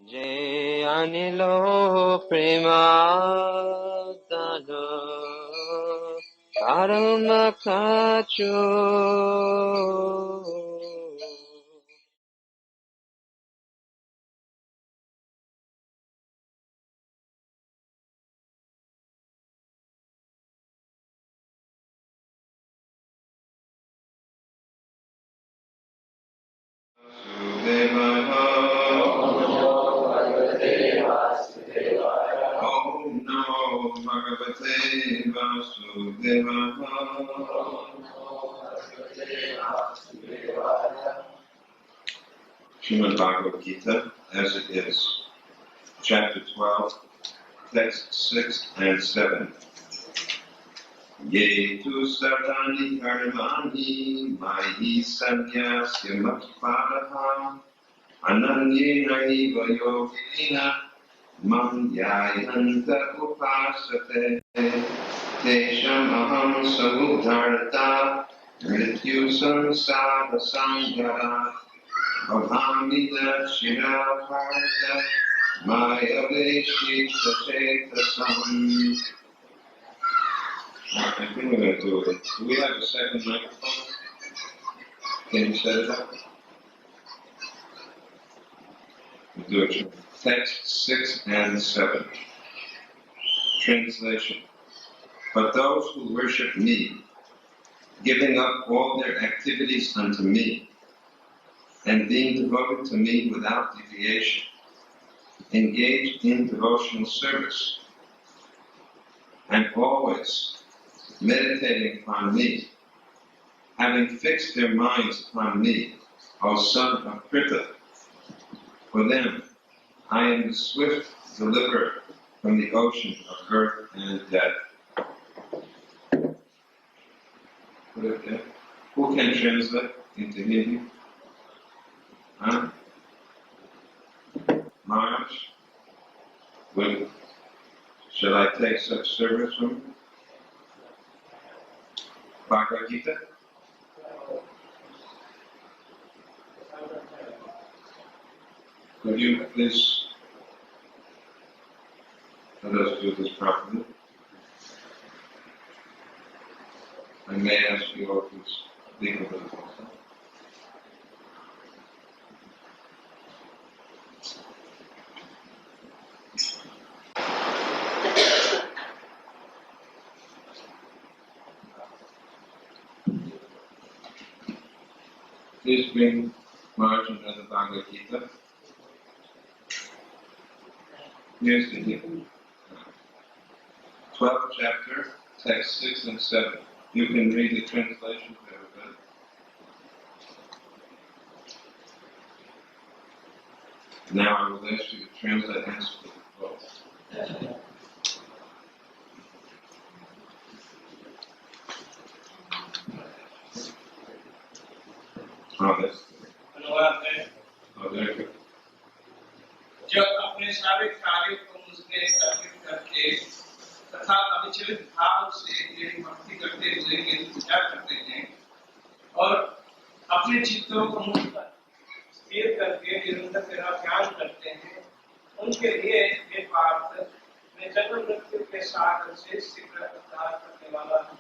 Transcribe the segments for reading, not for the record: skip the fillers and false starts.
Je anilo premadano karma kacho. Om Namo Bhagavate Vasudevaya. Srimad Bhagavad Gita, as it is, chapter 12, text 6 and 7. Ye tu sarvani karmani mayi sannyasya matpadaha ananyena eva yogena mam yayanta upasate tesham aham samudharta mrityu samsara sanghara abhamida shira bharata maya veshita chetasam. I think we're going to do it. Do we have a second microphone? Can you set it up? We'll do it. Text 6 and 7. Translation. But those who worship me, giving up all their activities unto me, and being devoted to me without deviation, engage in devotional service, and always meditating upon me, having fixed their minds upon me, O son of Pritha, for them I am the swift deliverer from the ocean of birth and death. Who can translate into Hindi? Huh? Maharaj? Shall I take such service from you? Bhagavad Gita? Could you please let us do this properly? I may ask you all to speak a little also. Please bring Maharaj and the Bhagavad Gita. Here's the Gita. 12th chapter, text 6 and 7. You can read the translation for everybody. Now I will ask you to translate and speak both. Oh, that's very good. जब अपने सारे कार्यों को मुझमें अर्पित करके तथा अविचलित भाव से मेरी भक्ति करते हुए मेरी पूजा करते हैं और अपने चित्तों को मुझ पर स्थिर करके निरंतर मेरा ध्यान करते हैं, उनके लिए ये पार्थ मैं जन्म मृत्यु के सागर से शीघ्र उद्धार करने वाला हूँ।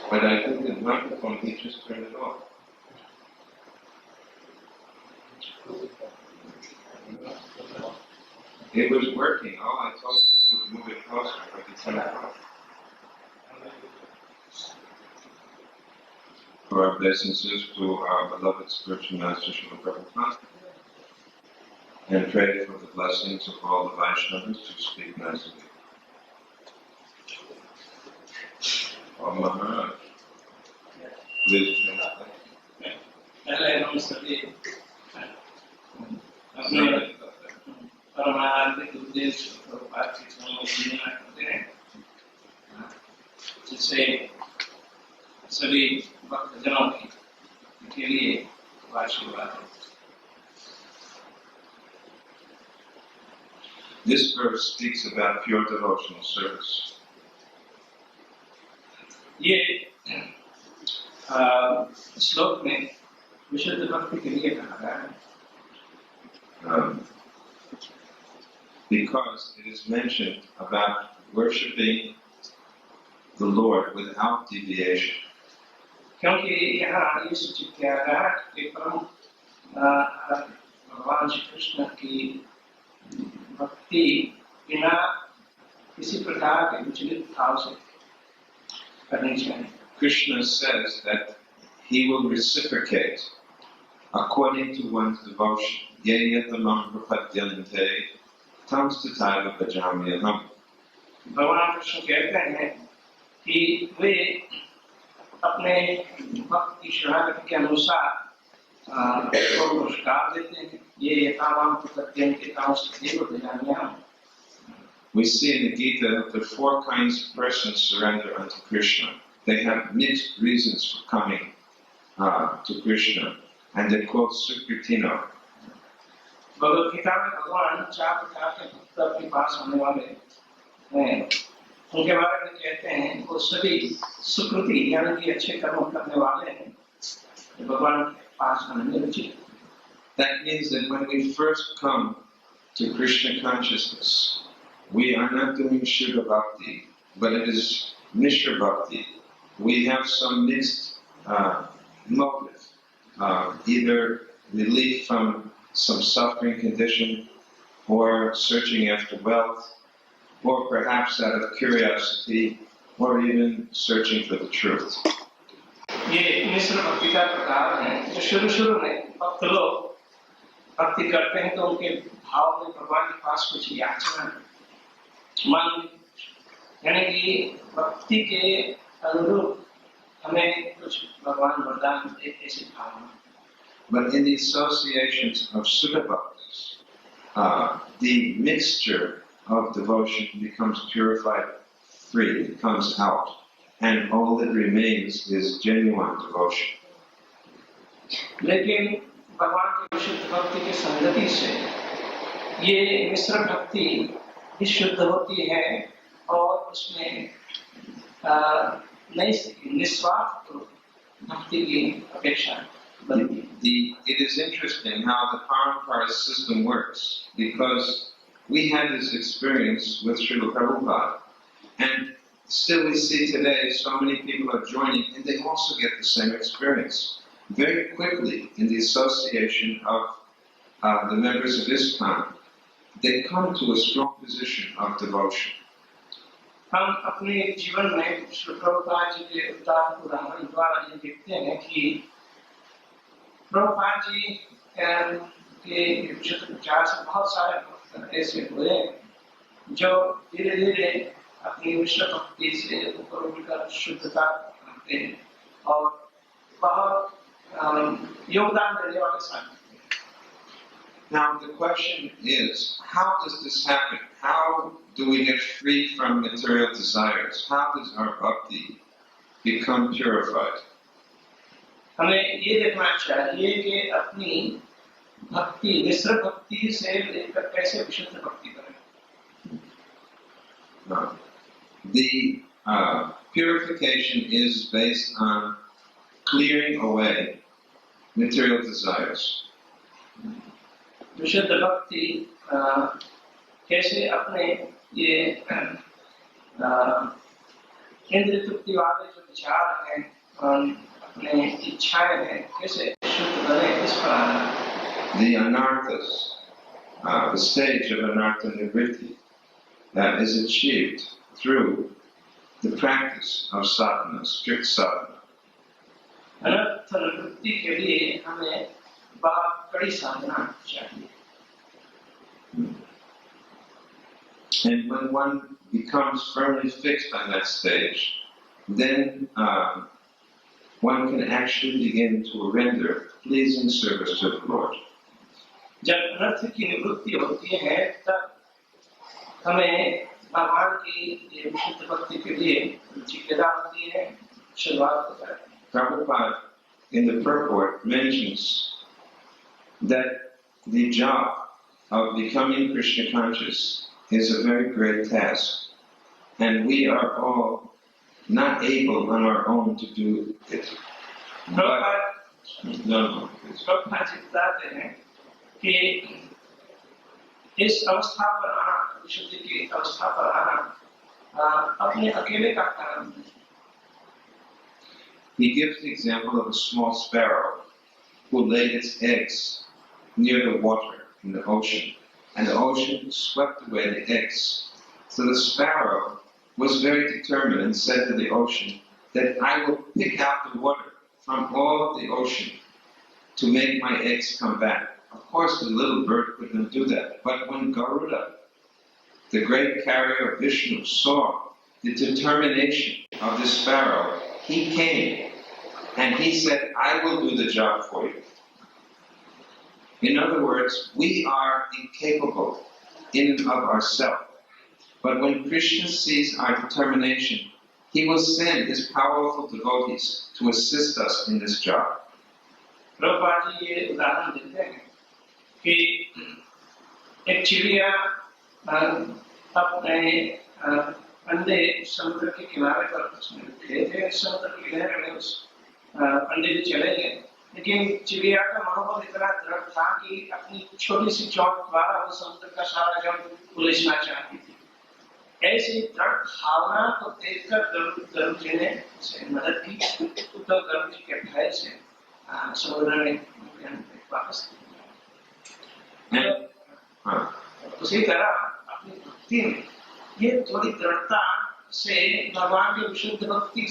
But I think the microphone, he just turned it off. It was working. All I told you to do was move it closer, but he turned it off. For our obeisances to our beloved spiritual master Srila Prabhupada, and pray for the blessings of all the Vaishnavas to speak nicely. Oh Maharaj, please translate. पहले हम सभी अपने परमार्थिक उद्देश्य प्रभुपाद की समझना करते हैं, जिससे सभी भक्तजनों के लिए आशीर्वाद है। This verse speaks about pure devotional service. ये श्लोक में विशुद्ध भक्ति के लिए कहा गया है? Because it is mentioned about worshipping the Lord without deviation. क्योंकि यहाँ ये सूचित किया गया है कि परम भगवान श्री कृष्ण की भक्ति बिना किसी प्रकार के विचलित भाव से करनी चाहिए. Krishna says that he will reciprocate according to one's devotion. Yeyatamam prapadyante tam stataiva bhajamyaham. भगवान कृष्ण कहते हैं कि वे अपने भक्त की शरणागति के अनुसार को पुरस्कार देते हैं. ये यथावाम प्रपद्यन्ते ताम stataiva bhajamyaham. We see in the Gita that 4 kinds of persons surrender unto Krishna. They have mixed reasons for coming to Krishna, and they're called Sukritino. Bhagavad Gita में भगवान 4 प्रकार के भक्त अपने पास आने वाले हैं. उनके बारे में कहते हैं वो सभी सुकृति यानी कि अच्छे कर्म करने वाले हैं भगवान के पास आने में रुचि. That means that when we first come to Krishna consciousness, we are not doing Shuddha Bhakti, but it is Mishra Bhakti. We have some mixed motive, either relief from some suffering condition, or searching after wealth, or perhaps out of curiosity, or even searching for the truth. ये मिश्र भक्ति का प्रकार है. जो शुरू में भक्त लोग भक्ति करते हैं तो उनके भाव में भगवान के पास कुछ याचना मांग, यानी कि भक्ति के अनुरूप हमें कुछ भगवान वरदान दे ऐसी भावना. But in the associations of Sudha Bhaktis, the mixture of devotion becomes purified free, it comes out, and all that remains is genuine devotion. लेकिन भगवान की विशुद्ध भक्ति की संगति से ये मिश्र भक्ति भी शुद्ध होती है और उसमें निस्वार्थ भक्ति की अपेक्षा बनती है. It is interesting how the Parampara system works, because we had this experience with Srila Prabhupada, and still we see today so many people are joining, and they also get the same experience. Very quickly, in the association of the members of ISKCON, they come to a strong position of devotion. हम अपने जीवन में श्री प्रभुपाद जी के उदाहरण द्वारा ये देखते हैं कि प्रभुपाद जी के विशुद्ध प्रचार से बहुत सारे भक्त ऐसे हुए जो धीरे धीरे अपनी विश्व भक्ति से ऊपर उठकर शुद्धता करते हैं और बहुत योगदान देने वाले साथी. Now the question is, how does this happen? How do we get free from material desires? How does our bhakti become purified? हमें ये देखना चाहिए कि अपनी भक्ति मिश्र भक्ति से लेकर कैसे विशुद्ध भक्ति करें. The purification is based on clearing away material desires. विशुद्ध भक्ति कैसे अपने ये इंद्रिय तृप्ति वाले जो विचार हैं अपने इच्छाएं हैं कैसे शुद्ध बने इस पर आना. The anarthas, the stage of anartha nivritti, is achieved through the practice of sadhana, strict sadhana. अनर्थ निवृत्ति के लिए हमें बहुत कड़ी साधना चाहिए. And when one becomes firmly fixed on that stage, then one can actually begin to render pleasing service to the Lord. जब अनर्थ की निवृत्ति होती है तब हमें भगवान की ये विशुद्ध भक्ति के लिए रुचि पैदा होती है, शुरुआत होता है. Prabhupada in the purport mentions that the job of becoming Krishna conscious is a very great task, and we are all not able on our own to do it. No. Prabhupada ji बताते हैं कि इस अवस्था पर आना, विशुद्धि की अवस्था पर आना अपने अकेले का कारण नहीं। He gives the example of a small sparrow who laid its eggs near the water in the ocean, and the ocean swept away the eggs. So the sparrow was very determined and said to the ocean that I will pick out the water from all of the ocean to make my eggs come back. Of course, the little bird could not do that. But when Garuda, the great carrier of Vishnu, saw the determination of the sparrow, he came and he said, I will do the job for you. In other words, we are incapable in and of ourselves. But when Krishna sees our determination, he will send his powerful devotees to assist us in this job. Prabhupada ji ये उदाहरण देते हैं कि एक चिड़िया अपने अंडे समुद्र के किनारे पर थे, समुद्र की लहर में उस अंडे से चले गए, लेकिन चिड़िया का मनोबल इतना दृढ़ था कि अपनी छोटी सी चोट द्वारा वो समुद्र का सारा जल उलझना चाहती थी। ऐसी दृढ़ भावना को देखकर गरुड़ जी ने उसे मदद की, तो गरुड़ जी के भय से समुद्र में वापस उसी तरह अपनी भक्ति में ये थोड़ी दृढ़ता से भगवान की विशुद्ध भक्ति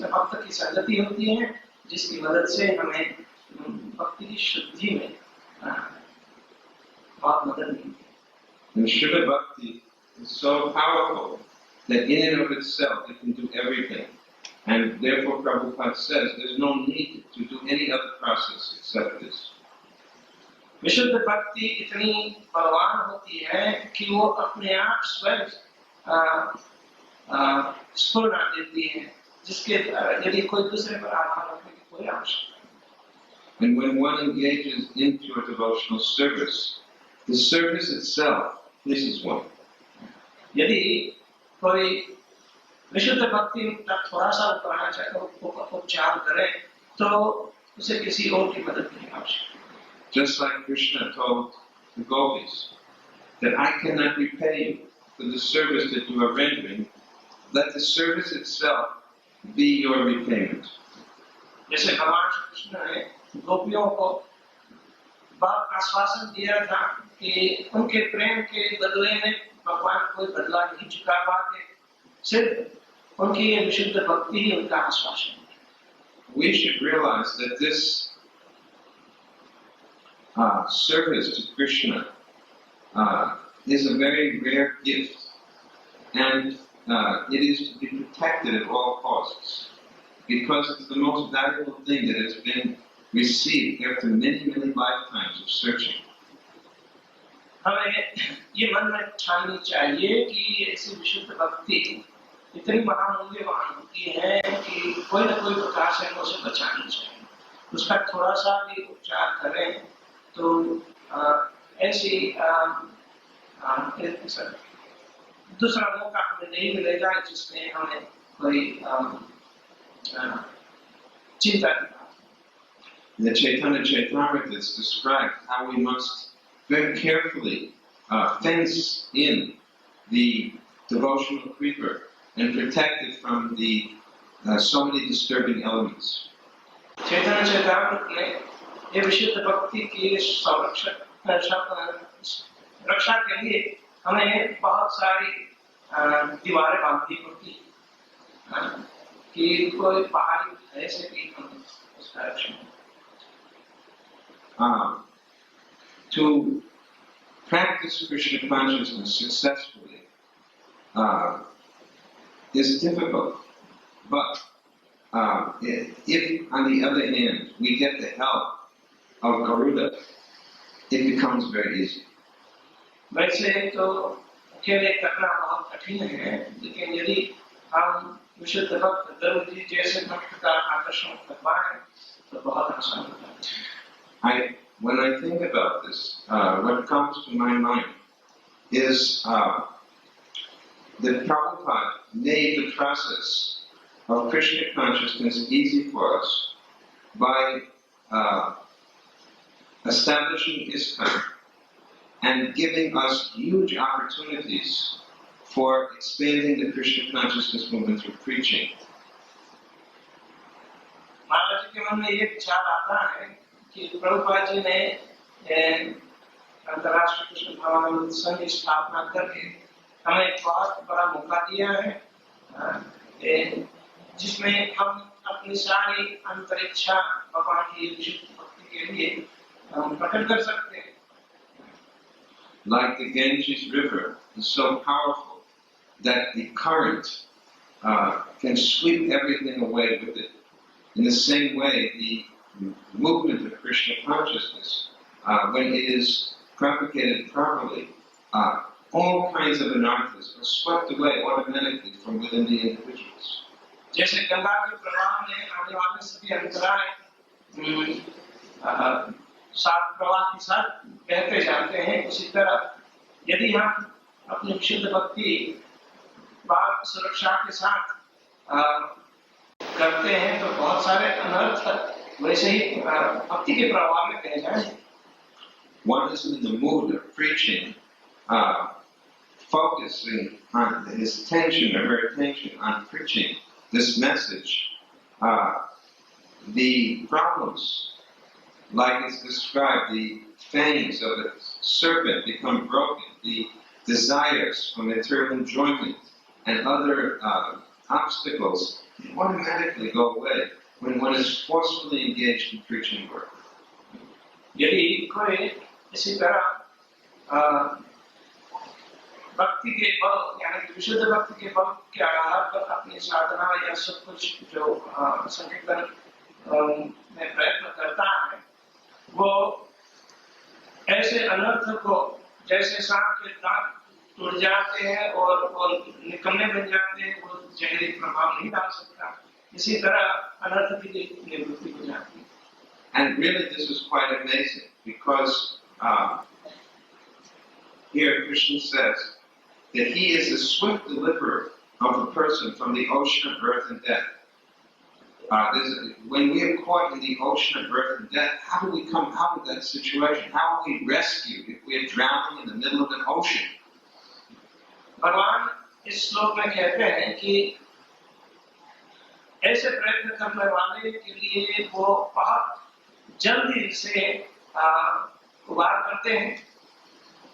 भक्त की संगति होती है, जिसकी मदद से हमें भक्ति की शुद्धि में बहुत मदद मिलती है। And Shuddha Bhakti is so powerful that in and of itself it can do everything. And therefore Prabhupada says there's no need to do any other process except this. विशुद्ध भक्ति इतनी बलवान होती है कि वो अपने आप स्वयं स्फुरना देती है, जिसके यदि कोई दूसरे पर आधार रखने की कोई आवश्यकता नहीं। And when one engages into a devotional service, the service itself pleases one. यदि कोई विशुद्ध भक्ति तक थोड़ा सा उतरना चाहे, उपचार करे, तो उसे किसी और की मदद नहीं आवश्यक। Just like Krishna told the gopis that I cannot repay you for the service that you are rendering, let the service itself be your repayment. जैसे भगवान कृष्ण ने गोपियों को बात आश्वासन दिया था कि उनके प्रेम के बदले में भगवान कोई बदला नहीं चुका पाते, सिर्फ उनकी ये विशुद्ध भक्ति ही उनका आश्वासन है। We should realize that this service to Krishna is a very rare gift, and it is to be protected at all costs, because it's the most valuable thing that has been received after many, many lifetimes of searching. हमें ये मन में ठाननी चाहिए कि ऐसी विशुद्ध भक्ति इतनी महामूल्यवान होती है कि कोई न कोई प्रकार से हमें उसे बचानी चाहिए। उसका थोड़ा सा भी उपचार करें तो ऐसी दूसरा मौका हमें नहीं मिलेगा जिसमें हमें कोई चिंता नहीं। The Chaitanya Charitamrita is described how we must very carefully fence in the devotional creeper and protect it from the so many disturbing elements. चैतन्य चरितामृत में ये विशुद्ध भक्ति की रक्षा के लिए हमें बहुत सारी दीवारें बांधनी पड़ती है कि कोई बाहरी भय से भी हम उसका रक्षण। To practice Krishna consciousness successfully is difficult, but if, on the other hand, we get the help of Garuda, it becomes very easy. वैसे तो अकेले करना बहुत कठिन है, लेकिन यदि हम विशुद्ध भक्त गरुड़ जी जैसे भक्त का आकर्षण करवाएं तो बहुत आसान होता है। When I think about this, what comes to my mind is that Prabhupada made the process of Krishna consciousness easy for us by establishing ISKCON and giving us huge opportunities for expanding the Krishna Consciousness movement through preaching. महाराज जी के मन में ये विचार आता है कि प्रभुपाद जी ने अंतर्राष्ट्रीय कृष्ण भावनामृत संघ की स्थापना करके हमें एक बहुत बड़ा मौका दिया है, जिसमें हम अपनी सारी अंतरिक्षा भगवान की विशुद्ध भक्ति के लिए प्रकट कर सकते हैं. Like the Ganges River is so powerful that the current can sweep everything away with it. In the same way, the movement of Krishna consciousness, when it is propagated properly, all kinds of anarthas are swept away automatically from within the individuals. जैसे गंगा के प्रवाह में आने वाले सभी अंतराय साथ प्रवाह के साथ बहते जाते हैं, उसी तरह यदि हम अपनी विशुद्ध भक्ति बात सुरक्षा के साथ करते हैं तो बहुत सारे अनर्थ वैसे ही भक्ति के प्रवाह में बह जाएंगे. One is in the mood of preaching, focusing on his attention or her attention on preaching this message. The problems, like it's described, the fangs of the serpent become broken, the desires for material enjoyment and other obstacles automatically go away when one is forcefully engaged in preaching work. यदि कोई इसी तरह भक्ति के बल यानी विशुद्ध भक्ति के बल के आधार पर अपनी साधना या सब कुछ जो संकीर्तन में प्रयत्न करता है, वो ऐसे अनर्थ को जैसे सांप के दांत टूट जाते हैं और वो निकम्मे बन जाते हैं, वो जहरी प्रभाव नहीं डाल सकता, इसी तरह अनर्थ की निवृत्ति हो जाती है. And really this is quite amazing because here Krishna says that he is the swift deliverer of a person from the ocean of birth and death. When we are caught in the ocean of birth and death, how do we come out of that situation? How are we rescued if we are drowning in the middle of an ocean? भगवान इस श्लोक में कहते हैं कि ऐसे प्रयत्न करने वाले के लिए वो बहुत जल्दी से उबार करते हैं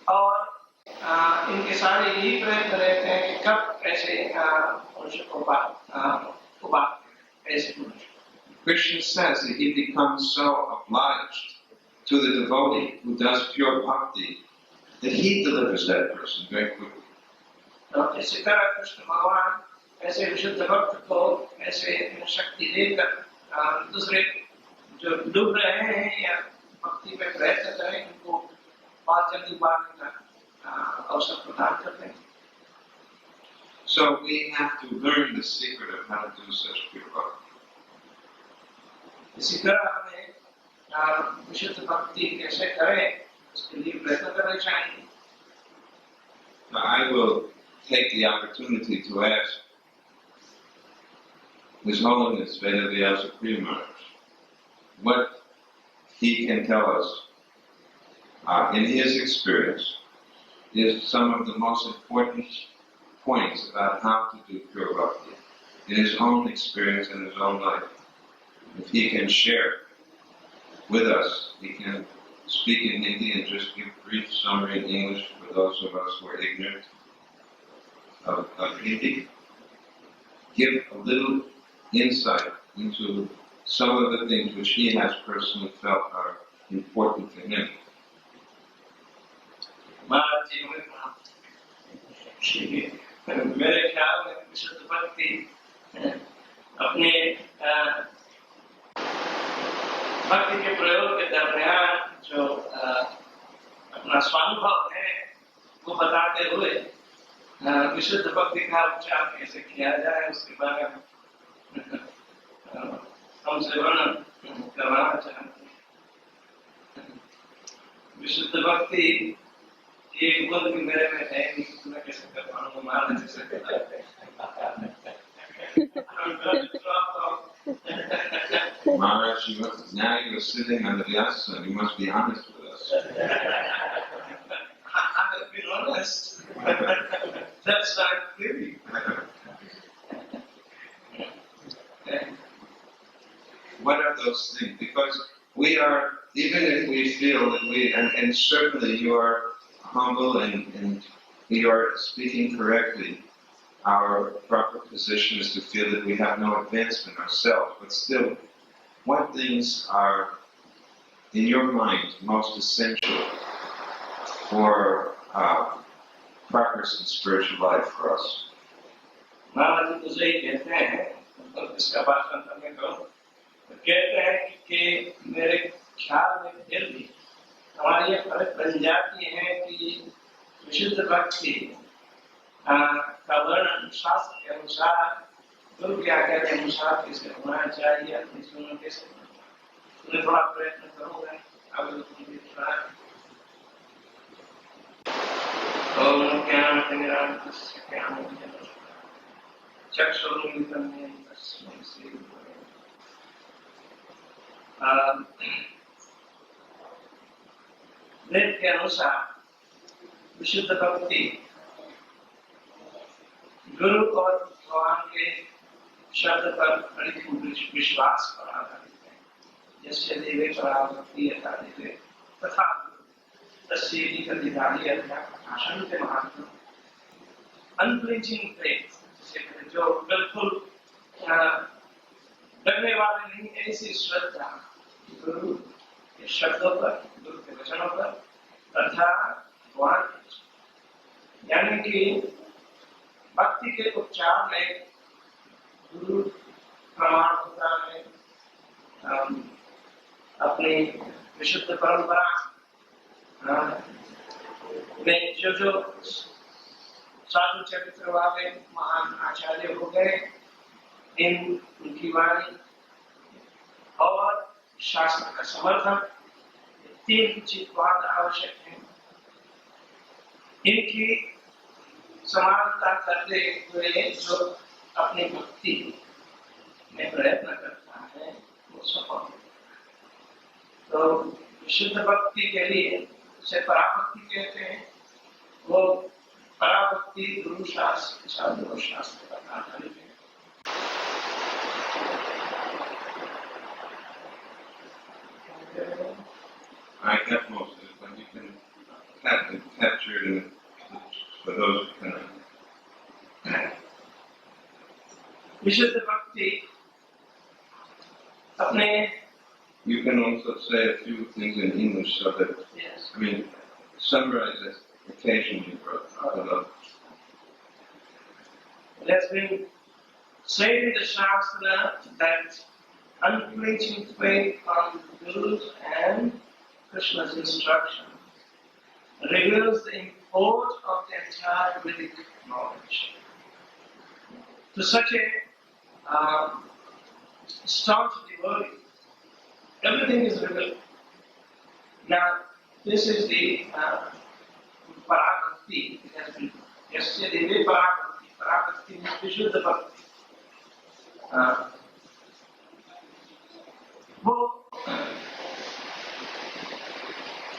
और इनके सारे यही प्रयत्न रहते हैं कि कब ऐसे मनुष्य को उबार ऐसे मनुष्य. Krishna says that he becomes so obliged to the devotee who does pure bhakti that he delivers that person very quickly. इसी तरह कृष्ण भगवान ऐसे विशुद्ध भक्त को ऐसे शक्ति देकर दूसरे जो डूब रहे हैं या भक्ति में प्रयत्न करें उनको बहुत जल्दी उबारने का अवसर प्रदान करते हैं. So we have to learn the secret of how to do such pure bhakti. इसी तरह हमें विशुद्ध भक्ति कैसे करें उसके लिए प्रयत्न करने चाहिए. I will take the opportunity to ask His Holiness Vedavyasa Priya Maharaj what he can tell us in his experience is some of the most important points about how to do pure bhakti in his own experience and his own life. If he can share with us, he can speak in Hindi and just give brief summary in English for those of us who are ignorant of Hindi. Give a little insight into some of the things which he has personally felt are important to him. मेरे ख्याल में विशुद्ध भक्ति अपने भक्ति के प्रयोग के दरमियान जो अपना स्वानुभव है वो बताते हुए विशुद्ध भक्ति का उपचार कैसे किया जाए उसके बारे में हमसे वर्णन करवाना चाहते हैं. विशुद्ध भक्ति एक गुण भी मेरे में है नहीं, मैं कैसे कर पाऊंगा, महाराज जैसे Maharaj, now you're sitting on the vyasa, you must be honest with us. I have been honest. That's not clearly. What are those things? Because we are, even if we feel that and certainly you are humble and you are speaking correctly, our proper position is to feel that we have no advancement ourselves, but still, what things are, in your mind, most essential for progress in spiritual life for us? महाराज जी तो यही कहते हैं, मतलब इसका भाषण करने को कहते हैं कि मेरे ख्याल में फिर भी हमारी ये फर्क बन जाती है कि विशुद्ध भक्ति का वर्णन शास्त्र के अनुसार, गुरु की आज्ञा के अनुसार कैसे होना चाहिए, अपने जीवन में कैसे मैं थोड़ा प्रयत्न करूंगा अगर तुम थोड़ा ओम ज्ञान निरांतस्य ज्ञानंजन चक्षुरुन्मिलितं येन तस्मै श्री गुरवे वेद के अनुसार विशुद्ध भक्ति गुरु और भगवान के शब्द पर परिपूर्ण विश्वास पर आधारित है। जैसे देवे पराभक्ति यथा देवे तथा तस्येति प्रतिधारी अध्यात्म के महात्मा अनफ्लिंचिंग फेथ, जो बिल्कुल डरने वाले नहीं, ऐसी श्रद्धा गुरु के शब्दों पर, गुरु के वचनों पर तथा भगवान, यानी कि भक्ति के उपचार में गुरु प्रमाण होता है। अपनी विशुद्ध परंपरा में जो साधु चरित्र वाले महान आचार्य हो गए, उनकी वाणी और शास्त्र का समर्थन, तीन चीज बहुत आवश्यक है। इनकी समानता करते हुए जो अपनी भक्ति में प्रयत्न करता है वो सफल होता है। तो विशुद्ध भक्ति के लिए उसे पराभक्ति कहते हैं। वो पराभक्ति गुरु शास्त्र साधु शास्त्र पर आधारित है। I get most of it, but you can capture it in for those who can. विशुद्ध भक्ति अपने You can also say a few things in English so that, yes. I mean, summarize it occasionally for those. It has been said in the Shastra that unflinching faith on Guru and Krishna's instruction reveals the import of the entire Vedic knowledge. To such a staunch devotee, everything is revealed. Now, this is the Parabhakti. It has been yesterday, the Parabhakti. Parabhakti means Vishuddha Bhakti. वो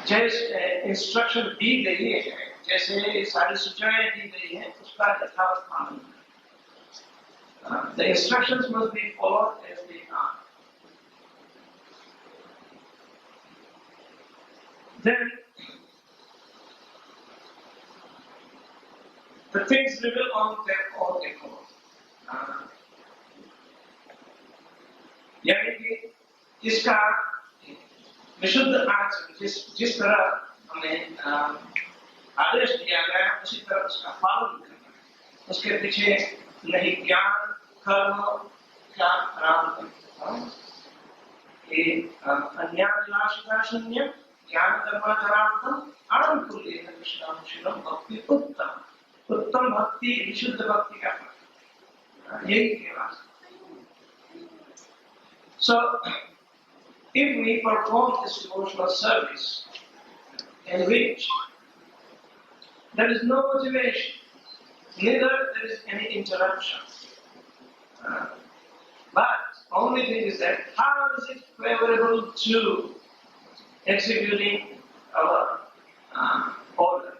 जैसे instruction दी गई है, जैसे सारी सूचनाएं दी गई हैं, उसका यथावत पालन करें। The instructions must be followed as they are. Then the things reveal on their own accord. यानी कि इसका विशुद्ध आचरण जिस तरह हमें आदेश दिया गया उसी तरह उसका पालन करना है। उसके पीछे नहीं ज्ञान कर्म क्या राम कि अन्याभिलाषिता शून्य ज्ञान कर्माचरार्थम अणंकुल्येन कृष्णानुशीलम भक्ति उत्तम भक्ति विशुद्ध भक्ति का यही केवल। So, if we perform this devotional service in which there is no motivation, neither there is any interruption, But only thing is that how is it favorable to executing our order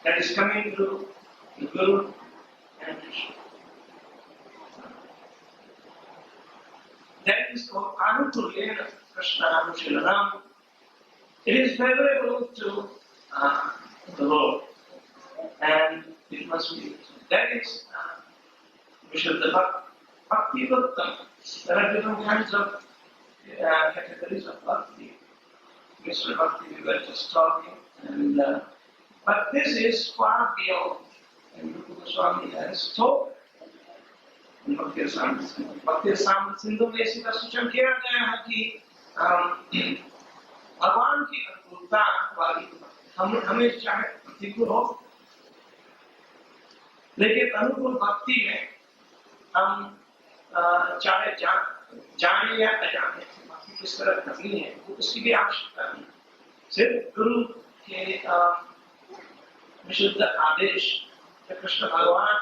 that is coming through the Guru and Krishna. That is called Anukulyena Krishna Anushilanam. It is favorable to the Lord, and it must be. That is Vishuddha Bhaktivedanta. There are different kinds of categories of bhakti. Mr. Bhakti, we were just talking, and but this is far beyond. And Lautoka Swami has told in Bhaktivedanta Sindhu में इसी का सूचन किया गया है कि भगवान की अनुकूलता वाली हम हमें चाहे प्रतिकूल हो, लेकिन अनुकूल भक्ति में हम चाहे जाने या अजाने भक्ति किस तरह करनी है, वो उसकी भी आवश्यकता नहीं। सिर्फ गुरु के विशुद्ध आदेश या कृष्ण भगवान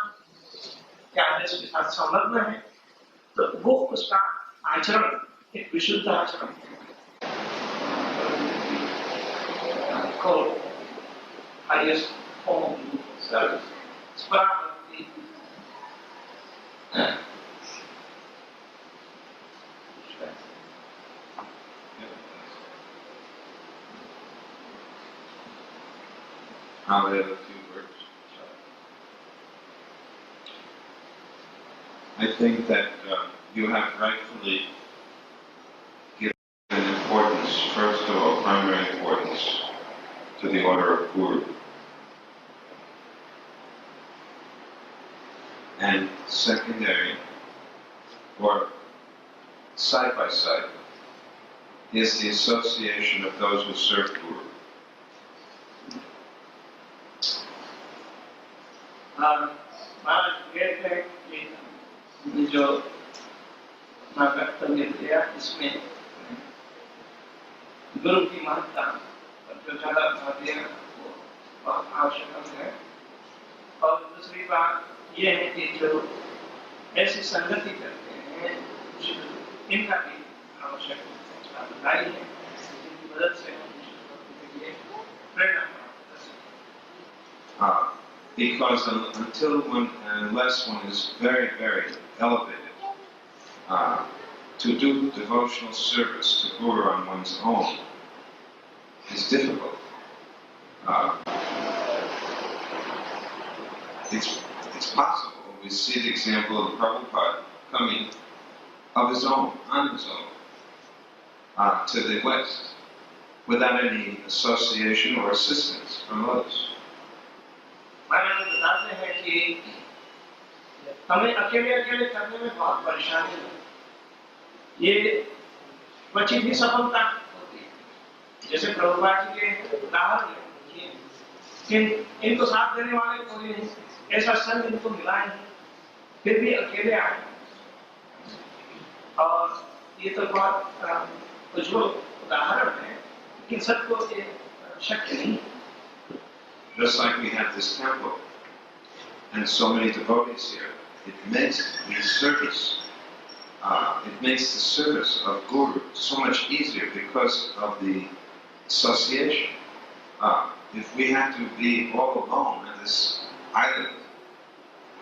के आदेश के साथ संलग्न है, तो वो उसका आचरण एक विशुद्ध आचरण है। Called highest form of service. It's probably I'll add a few words. I think that you have rightfully given importance, first of all, primary importance to the order of Guru. And secondary, or side by side, is the association of those who serve Guru. महाराज कहते हैं कि जो अपना कर्तव्य दिया इसमें गुरु की महत्ता पर जो ज्यादा ध्यान देना वो बहुत आवश्यक है। और दूसरी बात ये है कि जो ऐसी संगति करते हैं इनका भी आवश्यक बताई है, जिनकी मदद से हम लिए प्रेरणा प्राप्त कर सकते हैं। Because unless one is very, very elevated, to do devotional service to Guru on one's own is difficult. It's possible. We see the example of Prabhupada coming of his own, on his own, to the West, without any association or assistance from others. महाराज बताते हैं कि हमें अकेले अकेले करने में बहुत परेशानी है। ये क्वचित ही सफलता होती है। जैसे प्रभुपाद जी के उदाहरण है, इनको साथ देने वाले कोई नहीं, ऐसा संग इनको मिला नहीं, फिर भी अकेले आए। और ये तो बहुत उज्ज्वल उदाहरण है, लेकिन सबको ये शक्य नहीं। Just like we have this temple and so many devotees here, it makes the service of Guru so much easier because of the association. If we had to be all alone on this island,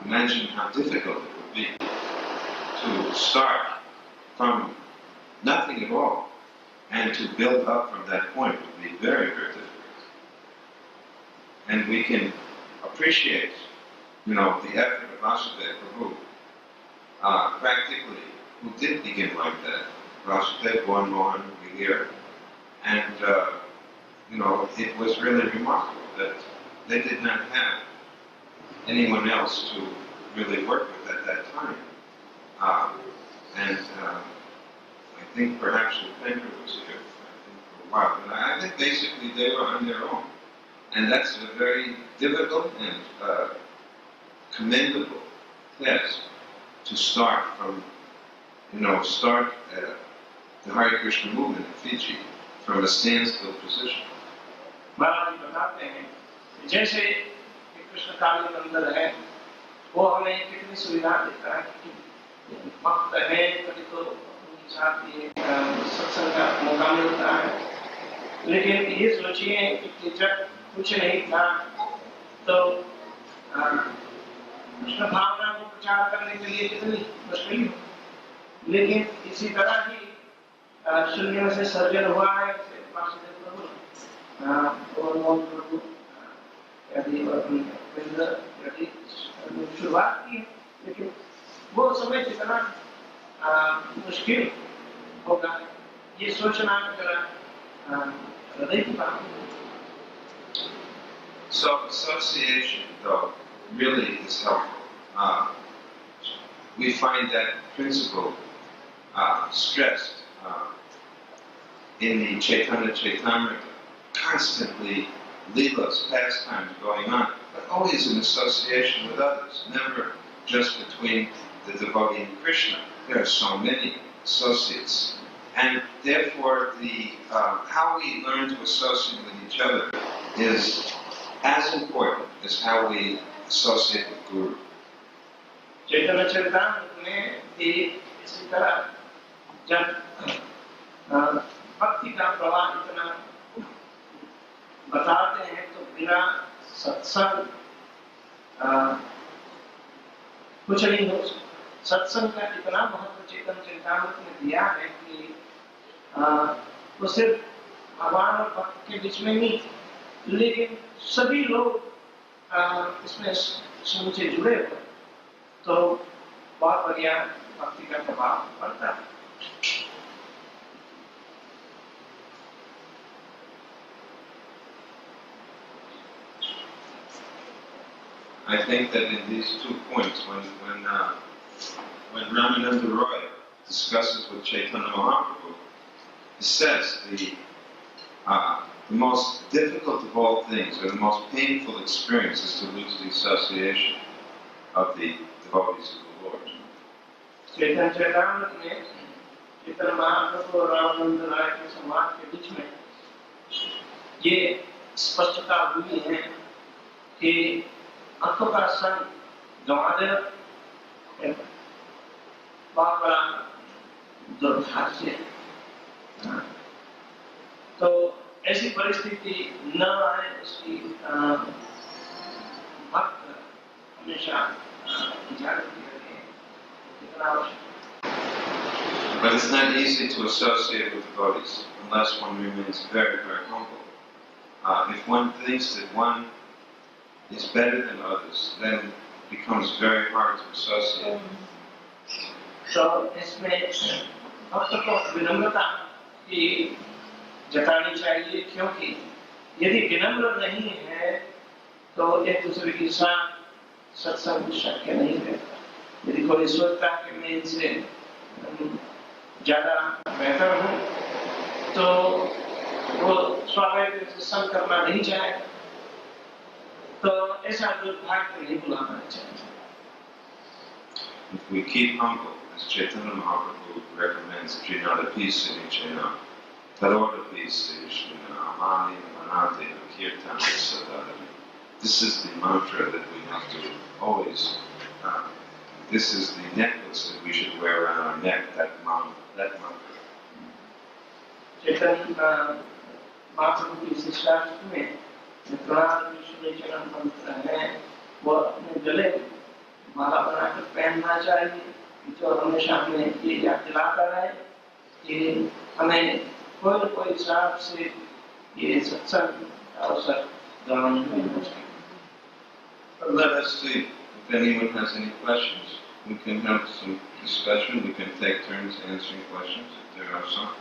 imagine how difficult it would be to start from nothing at all and to build up from that point. It would be very, very difficult. And we can appreciate, the effort of Vasudeva Prabhu, practically, who did begin like that. Vasudeva, Bhuvan Mohan, we hear, and it was really remarkable that they did not have anyone else to really work with at that time. I think perhaps Upendra was here, for a while, but I think basically they were on their own. And that's a very difficult and commendable task to start from, the Hare Krishna movement in Fiji from a standstill position. महाराज बताते हैं जैसे कृष्ण काली मंदिर है, वो हमें कितनी सुविधा देता है कि वक्त है कभी तो उनके साथ ये सत्संग का मौका मिलता है। लेकिन ये सोचिए कि जब कुछ नहीं था तो कृष्ण भावना को प्रचार करने के लिए कितनी मुश्किल हो। लेकिन इसी तरह ही शून्य में से सर्जन हुआ है। प्रभु शुरुआत की, लेकिन वो समय कितना मुश्किल होगा ये सोचना जरा हृदय की बात। So association, though, really is helpful. We find that principle stressed in the Chaitanya Chaitamrita, constantly leelas, pastimes going on, but always in association with others, never just between the devotee and Krishna. There are so many associates. And therefore, how we learn to associate with each other is as important as how we associate with Guru. चैतन्य चरितामृत में भी इसी तरह जब भक्ति का प्रवाह इतना बताते हैं तो बिना सत्संग कुछ नहीं हो सकता। सत्संग का इतना महत्व चैतन्य चरितामृत में दिया है कि वो सिर्फ भगवान और भक्त के बीच में नहीं, लेकिन सभी लोग इसमें समूचे जुड़े हुए तो बहुत बढ़िया भक्ति का प्रभाव पड़ता है। I think that in these 2 points, when Ramananda Roy discusses with Chaitanya Mahaprabhu, he says the most difficult of all things, or the most painful experience, is to lose the association of the devotees of the Lord. चैतन्य चरितामृत में चैतन्य महाप्रभु और रामानंद राय के संवाद के बीच में ये स्पष्टता हुई है कि भक्तों का संग गंवा देना बहुत बड़ा दुर्भाग्य है। तो ऐसी परिस्थिति न आए उसकी भक्त हमेशा जागृति रखे, इतना आवश्यक। But it's not easy to associate with devotees unless one remains very, very humble. If one thinks that one is better than others, then it becomes very hard to associate. तो इसमें भक्त को विनम्रता की जतानी चाहिए, क्योंकि यदि विनम्र नहीं है तो एक दूसरे के साथ सत्संग शक्य नहीं रहता। यदि कोई सोचता है कि मैं इनसे ज्यादा बेहतर हूँ तो वो स्वाभाविक सत्संग करना नहीं चाहेगा। तो ऐसा दुर्भाग्य नहीं बुलाना चाहिए। If we keep humble, as Chaitanya Mahaprabhu recommends, Jnanapi Sinichena, Tarodapi Sinichena, Amani Manate Kirtana Sadadami. This is the mantra that we have to always, this is the necklace that we should wear around our neck, that mantra. Chaitanya Mahaprabhu की शिष्टाष्टक में प्रणाम विश्वचरण मंत्र है, वो अपने गले माला बनाकर पहनना चाहिए, जो हमेशा हमें ये याद दिलाता रहे कि हमें कोई न कोई हिसाब से ये सत्संग अवसर ग्रहण करना चाहिए। Let us see if anyone has any questions. We can have some discussion. We can take turns answering questions if there are some.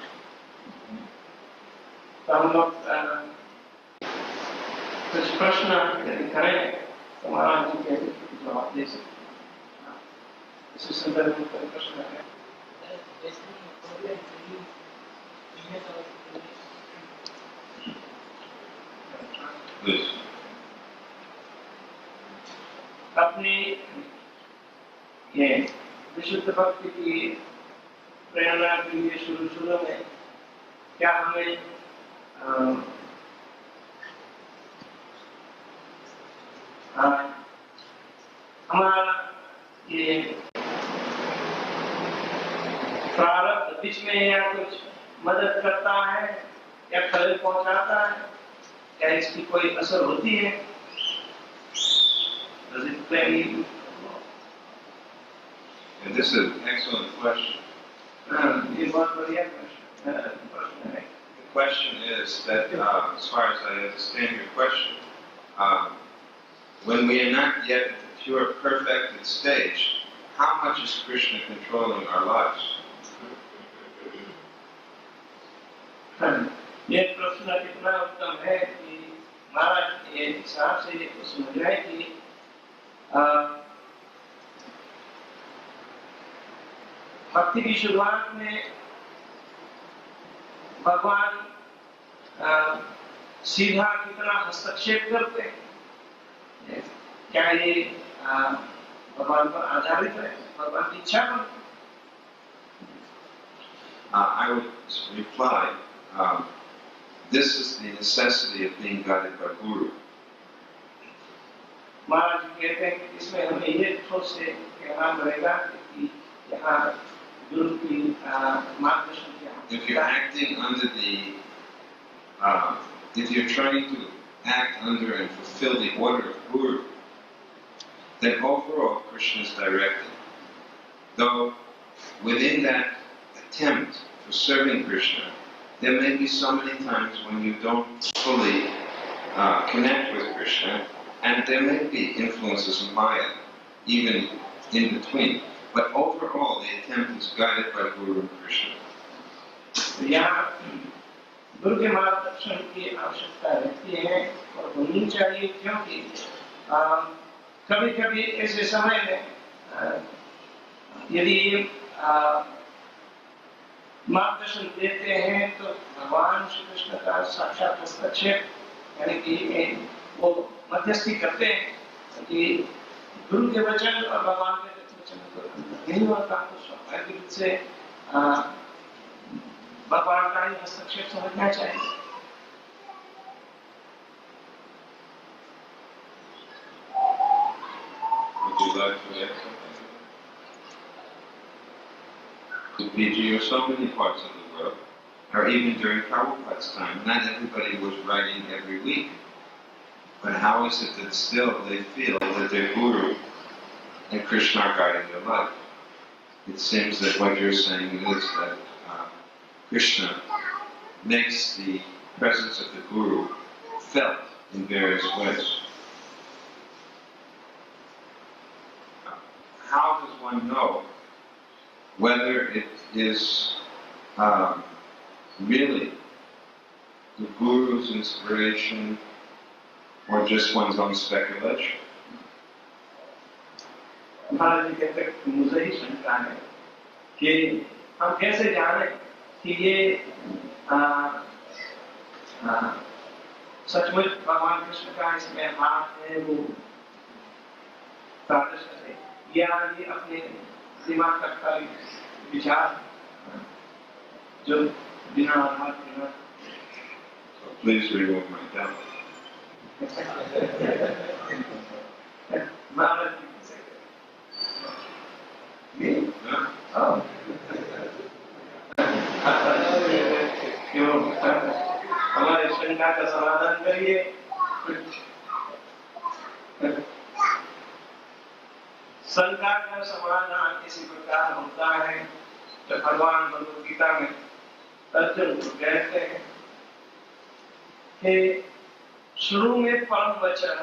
तो हम लोग कुछ प्रश्न करें तो महाराज जी के जवाब दे सकते हैं। इसी संदर्भ में कोई प्रश्न है? Please. अपनी ये विशुद्ध भक्ति की प्रेरणा के लिए शुरू में क्या हमें हमारा ये प्रारब्ध बीच में या कुछ मदद करता है या खलल पहुंचाता है, क्या इसकी कोई असर होती है? Does it play any role? And this is an excellent question. ये बहुत बढ़िया प्रश्न है. The question is that, as far as I understand your question, when we are not yet at the pure perfected stage, how much is Krishna controlling our lives? ये प्रश्न कितना उत्तम है कि महाराज ये हिसाब से ये समझ रहे हैं कि भक्ति की शुरुआत में भगवान सीधा कितना हस्तक्षेप करते हैं, क्या ये भगवान पर आधारित है, भगवान की इच्छा पर? I would reply, this is the necessity of being guided by Guru. महाराज कहते हैं कि इसमें हमें ये ठोस से कहना पड़ेगा कि यहाँ गुरु की मार्गदर्शन क्या है. If you're acting under the, if you're trying to act under and fulfill the order of Guru, then overall Krishna is directing. Though within that attempt for serving Krishna, there may be so many times when you don't fully connect with Krishna, and there may be influences of Maya, even in between. But overall, the attempt is guided by Guru and Krishna. यहाँ गुरु के मार्गदर्शन की आवश्यकता रहती है और होनी चाहिए, क्योंकि कभी-कभी ऐसे समय में यदि मार्गदर्शन देते हैं तो भगवान श्री कृष्ण का साक्षात हस्तक्षेप, यानी कि वो मध्यस्थी करते हैं कि गुरु के वचन और भगवान के वचन को नहीं होता, तो स्वाभाविक रूप से भगवान का ही हस्तक्षेप समझना चाहिए. Would you like to add something? In Fiji or so many parts of the world, or even during Prabhupada's time, not everybody was writing every week. But how is it that still they feel that their Guru and Krishna are guiding their life? It seems that what you're saying is that Krishna makes the presence of the Guru felt in various ways. How does one know whether it is really the Guru's inspiration or just one's own speculation? महाराज कहते हैं मुझे ही शंका है कि हम कैसे जाने कि ये सचमुच भगवान कृष्ण का इसमें हाथ है, वो प्रदर्शन है, या ये अपने दिमाग का विचार जो बिना आधार बिना. So please remove my doubt. महाराज क्यों हमारे शंका का समाधान करिए. शंका का समाधान इसी प्रकार होता है जब भगवान भगवद गीता में अर्जुन को कहते हैं कि शुरू में परम वचन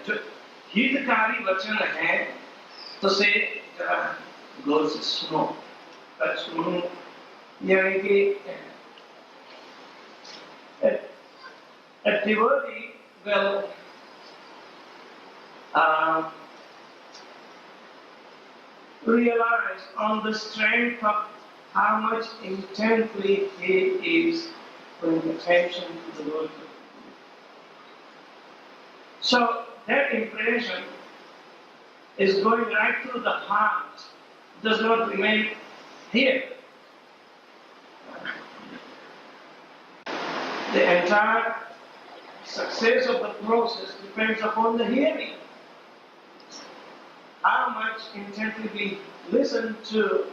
जो हितकारी वचन है, तो से गौर से सुनो. यानी कि a devotee will realize on the strength of how much intently he is paying attention to the word. So that impression is going right through the heart, does not remain here. The entire success of the process depends upon the hearing. how much intently we listen to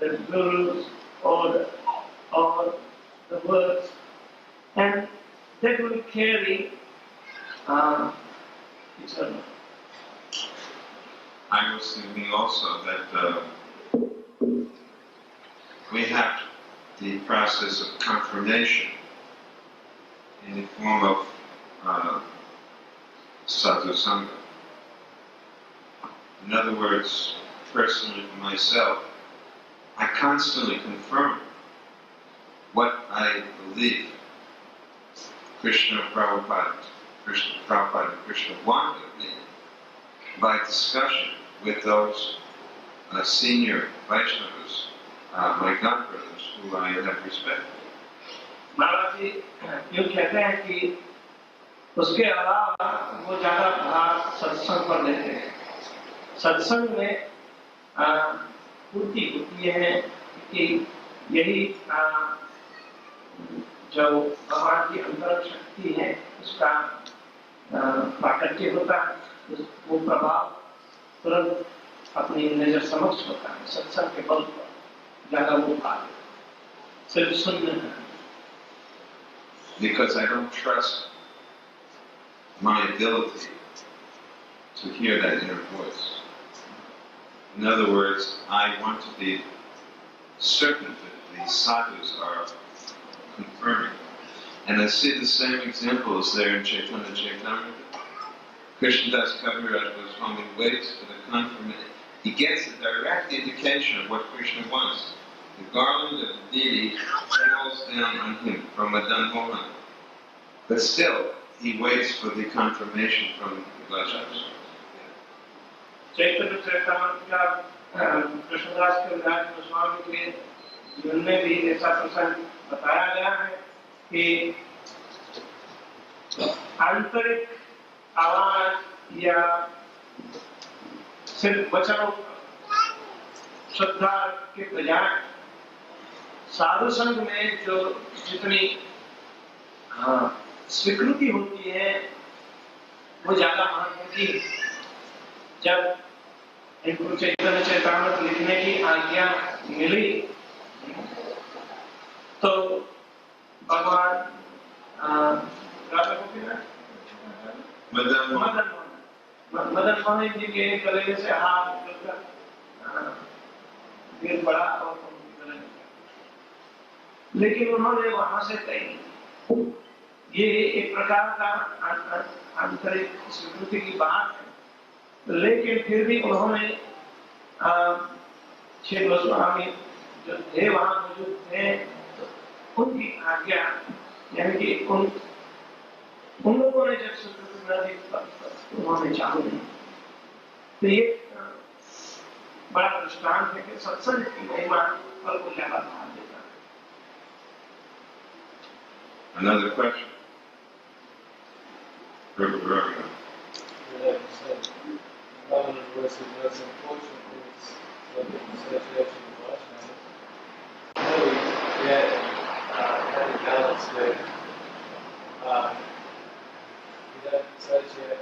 the gurus or the words, and that will carry eternal. I was thinking also that we have the process of confirmation in the form of sadhu sangha. In other words, personally for myself, I constantly confirm what I believe Krishna Prabhupada and Krishna wanted of me by discussion with those senior Vaishnavas, my godbrothers, who I have respect for. महाराज जी यूँ कहते हैं कि उसके अलावा वो ज्यादा भार सत्संग पर देते हैं। सत्संग में पूर्ति होती है कि यही जो भगवान की अंतरंग शक्ति है उसका प्राकट्य होता है, वो प्रभाव तुरंत अपनी नजर समक्ष होता है। सत्संग के बल पर ज्यादा वो भार सिर्फ सुनने में। Because I don't trust my ability to hear that inner voice. In other words, I want to be certain that the sadhus are confirming. And I see the same examples there in Chaitanya Chaitamrita. Krishnadas Kaviraj Goswami waits for the confirmation. He gets a direct indication of what Krishna wants. The garland of the deity falls down on him from Madan Mohan. But still, he waits for the confirmation from the Vaishnavas. चैतन्य चैतन्य का कृष्णदास कविराज गोस्वामी के जीवन में भी ऐसा प्रसंग बताया गया है कि आंतरिक आवाज या सिर्फ वचनों श्रद्धा के बजाय साधु संघ में जो जितनी स्वीकृति होती है वो ज्यादा महत्व होती है। जब इनको चैतन्य चैतामृत लिखने की आज्ञा मिली तो भगवान मदन मोहन जी के गले से हाथ निकलकर दिल बड़ा और गले, लेकिन उन्होंने वहां से कही ये एक प्रकार का आंतरिक स्वीकृति की बात है, लेकिन फिर भी उन्होंने श्री गोस्वामी जो थे वहां मौजूद थे उनकी आज्ञा यानी कि उन लोगों ने जब स्वीकृति न दी उन्होंने चालू नहीं। तो ये बड़ा दृष्टांत है कि सत्संग की महिमा पर को ज्यादा ध्यान देता है। Another question. One of the most important is the association with Vaishnava. How do we create a balance where we don't associate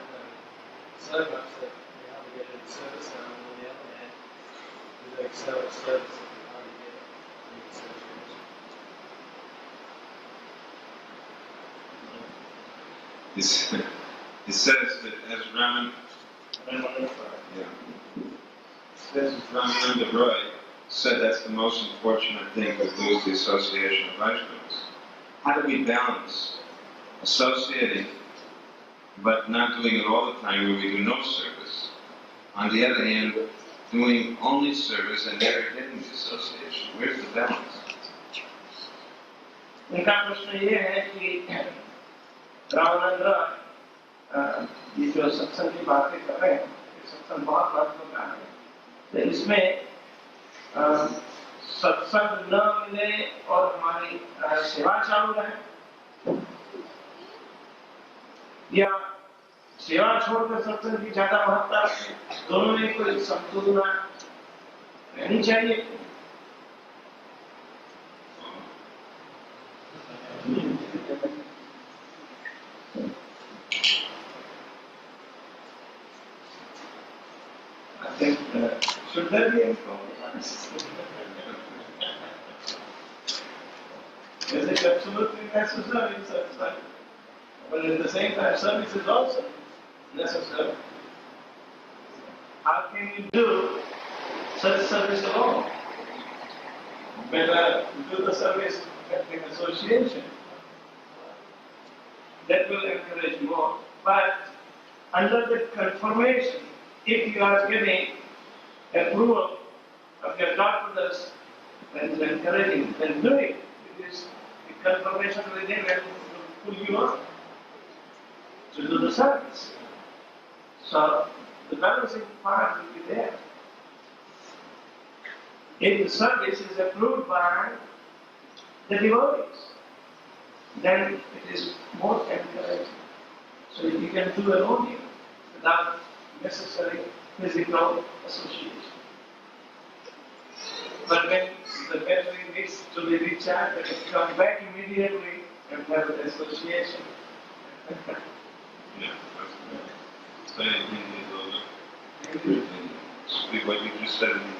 so much that we hardly get any service, and on the other hand, we make so much service that we hardly get any association? It says that as Ramananda Roy said that's the most unfortunate thing to lose the association of Vaishnavas. How do we balance associating but not doing it all the time where we do no service? On the other hand, doing only service and never getting the association. Where's the balance? उनका प्रश्न ये है कि रामानंद रॉय ये जो सत्संग की बातें कर रहे हैं, सत्संग बहुत महत्व का है, तो इसमें सत्संग न मिले और हमारी सेवा चालू रहे या सेवा छोड़कर सत्संग की ज्यादा महत्ता रखे, दोनों में कोई संतुलन रहनी चाहिए। I think there be any compromise? Is it absolutely necessary in such time? But at the same time, service is also necessary. How can you do such service alone? Better do the service in association. That will encourage more. But under the confirmation, if you are getting approval of your doctors, that is encouraging, then do it. It is the confirmation within that will pull you on to do the service. So the balancing part will be there. If the service is approved by the devotees, then it is more encouraging. So you can do alone here without necessary physical association. But when the battery needs to be recharged, it can come back immediately and have an association. Yeah, that's good. Say in Hindi, Lola. Speak what you just said in Hindi.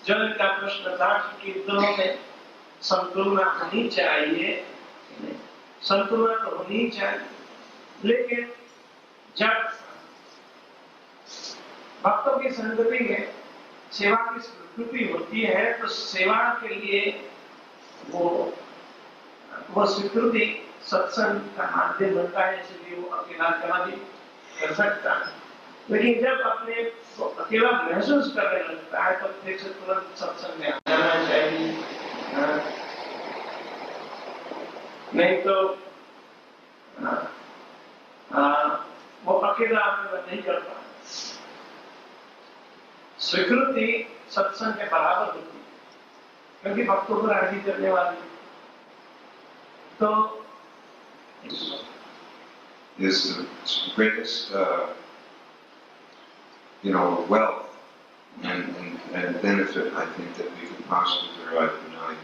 जो इनका प्रश्न था कि दोनों में संतुलना होनी चाहिए, संतुलना तो होनी चाहिए, लेकिन जब भक्तों की संगति में सेवा की स्वीकृति होती है तो सेवा के लिए वो स्वीकृति सत्संग का माध्यम बनता है, इसलिए वो अकेला कला भी कर सकता है। लेकिन जब अपने अकेला महसूस करने लगता है तो फिर से तुरंत सत्संग में आ जाना चाहिए। नहीं तो वो अकेला आंदोलन नहीं कर पाए। स्वीकृति सत्संग के बराबर होती है, क्योंकि भक्तों को राजी करने वाली तो is the greatest wealth and benefit I think that we could possibly derive tonight.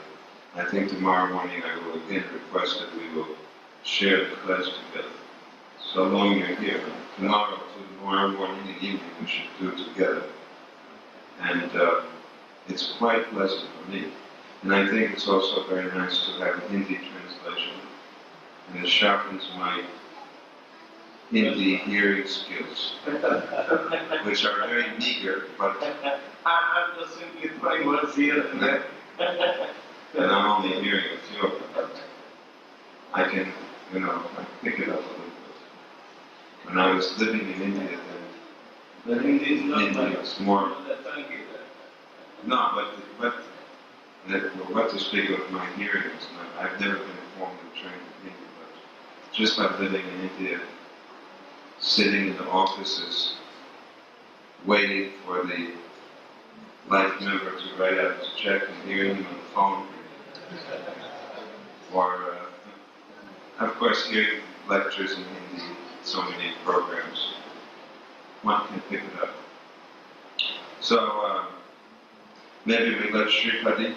I think tomorrow morning I will again request that we will share the class together. So long you're here. Tomorrow morning and evening we should do it together. And it's quite pleasant for me. And I think it's also very nice to have a Hindi translation. And it sharpens my Hindi hearing skills, which are very meager, but I'm just simply throwing words here and there. And I'm only hearing a few of them. I can, I pick it up a little bit. When I was living in India, then The Hindi is not Hindi was more. No, but what to speak of my hearing is not. I've never been formally trained in Hindi, but just by living in India, sitting in the offices, waiting for the life member to write out his check and hearing him on the phone, or of course hearing lectures in Hindi, so many programs, one can pick it up. So maybe we let Shripadi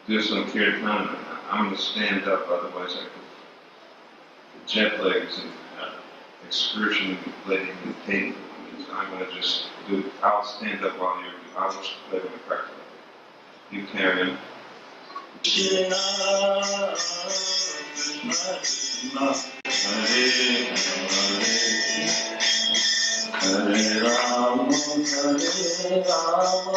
do some kirtan. I'm going to stand up, otherwise I could jet legs and excruciating pain. So I'm going to just do. I'll stand up while I'll just play with the crack. You carry on. Krishna Krishna Hare Hare Rama Hare Rama